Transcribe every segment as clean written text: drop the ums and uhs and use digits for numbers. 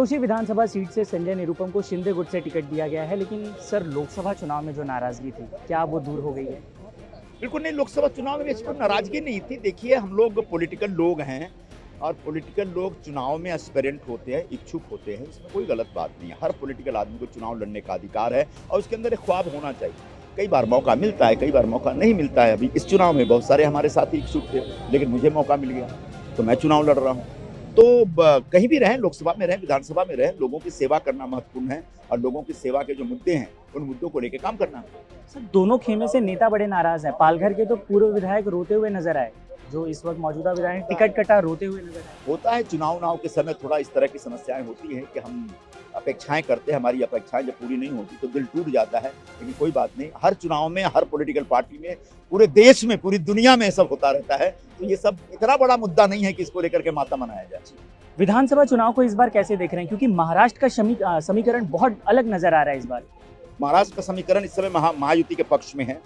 जोशी विधानसभा seat से संजय निरुपम को शिंदे गुट से टिकट दिया गया है, लेकिन सर लोकसभा चुनाव में जो नाराजगी थी क्या वो दूर हो गई है? बिल्कुल नहीं, लोकसभा चुनाव में इसको नाराजगी नहीं थी। देखिए, हम लोग पॉलिटिकल लोग हैं और पॉलिटिकल लोग चुनाव में एस्पिरेंट होते हैं, इच्छुक होते हैं। इसमें कोई गलत बात नहीं है। हर पॉलिटिकल आदमी को चुनाव लड़ने का अधिकार है और उसके अंदर एक ख्वाब होना चाहिए। कई बार मौका मिलता है, कई बार मौका नहीं मिलता है। अभी इस चुनाव में बहुत सारे हमारे साथी इच्छुक थे, लेकिन मुझे मौका मिल गया तो मैं चुनाव लड़ रहा हूँ। तो कहीं भी रहें, लोकसभा में रहें, विधानसभा में रहें, लोगों की सेवा करना महत्वपूर्ण है और लोगों की सेवा के जो मुद्दे हैं उन मुद्दों को लेकर काम करना है। सर दोनों खेमे से नेता बड़े नाराज हैं। पालघर के तो पूर्व विधायक रोते हुए नजर आए, जो इस वक्त मौजूदा विधायक टिकट कटा रोते हुए नजर आए। होता है, चुनाव के समय थोड़ा इस तरह की समस्याएं होती हैं कि हम अपेक्षाएं करते हैं, हमारी अपेक्षाएं जब पूरी नहीं होती तो दिल टूट जाता है। लेकिन कोई बात नहीं, हर चुनाव में, हर पॉलिटिकल पार्टी में, पूरे देश में, पूरी दुनिया में सब होता रहता है। तो ये सब इतना बड़ा मुद्दा नहीं है कि इसको लेकर के माता मनाया जाए। विधानसभा चुनाव को इस बार कैसे देख रहे हैं, क्योंकि महाराष्ट्र का समीकरण बहुत अलग नजर आ रहा है इस बार? महाराष्ट्र का समीकरण इस समय महायुति के पक्ष में है।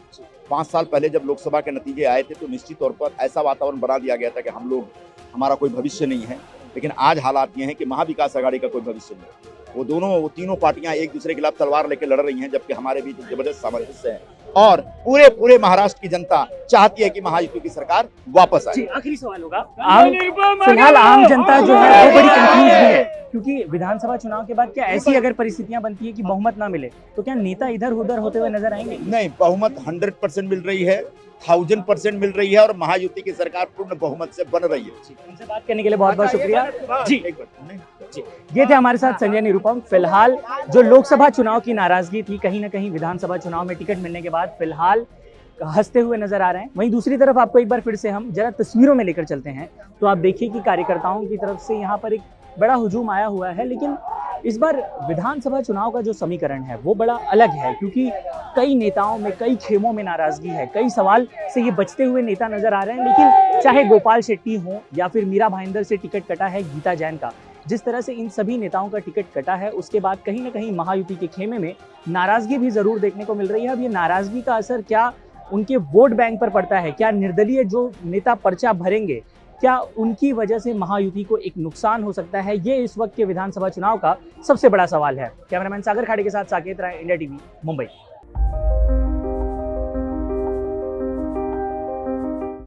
5 साल पहले जब लोकसभा के नतीजे आए थे तो निश्चित तौर पर ऐसा वातावरण बना दिया गया था कि हमारा कोई भविष्य नहीं है। लेकिन आज हालात ये हैं कि महाविकास आघाड़ी का कोई भविष्य नहीं। वो तीनों पार्टियां एक दूसरे के खिलाफ तलवार लेकर लड़ रही हैं, जबकि हमारे बीच जबरदस्त सामंजस्य है और पूरे महाराष्ट्र की जनता चाहती है कि महायुति की सरकार वापस आए। आखिरी सवाल होगा, फिलहाल आम जनता जो है वो बड़ी कंफ्यूज भी है, क्योंकि विधानसभा चुनाव के बाद क्या ऐसी अगर परिस्थितियां बनती है कि बहुमत ना मिले तो क्या नेता इधर उधर होते हुए नजर आएंगे? नहीं, बहुमत 100% मिल रही है, 1000% मिल रही है और महायुति की सरकार पूर्ण बहुमत से बन रही है। उनसे बात करने के लिए बहुत बहुत शुक्रिया जी। ये थे हमारे साथ संजय निरुपम। फिलहाल जो लोकसभा चुनाव की नाराजगी थी, कहीं ना कहीं विधानसभा चुनाव में टिकट मिलने के बाद फिलहाल हंसते हुए नजर आ रहे हैं। वहीं दूसरी तरफ आपको एक बार फिर से हम जरा तस्वीरों में लेकर चलते हैं तो आप देखिए कि कार्यकर्ताओं की तरफ से यहाँ पर एक बड़ा हुजूम आया हुआ है। लेकिन इस बार विधानसभा चुनाव का जो समीकरण है वो बड़ा अलग है, क्योंकि कई नेताओं में, कई खेमों में नाराजगी है। कई सवाल से ये बचते हुए नेता नजर आ रहे हैं। लेकिन चाहे गोपाल शेट्टी हो या फिर मीरा भाईंदर से टिकट कटा है गीता जैन का, जिस तरह से इन सभी नेताओं का टिकट कटा है, उसके बाद कहीं ना कहीं महायुति के खेमे में नाराजगी भी जरूर देखने को मिल रही है। अब ये नाराजगी का असर क्या उनके वोट बैंक पर पड़ता है, क्या निर्दलीय जो नेता पर्चा भरेंगे, क्या उनकी वजह से महायुति को एक नुकसान हो सकता है, ये इस वक्त के विधानसभा चुनाव का सबसे बड़ा सवाल है। कैमरामैन सागर खाड़े के साथ साकेत राय, इंडिया टीवी, मुंबई।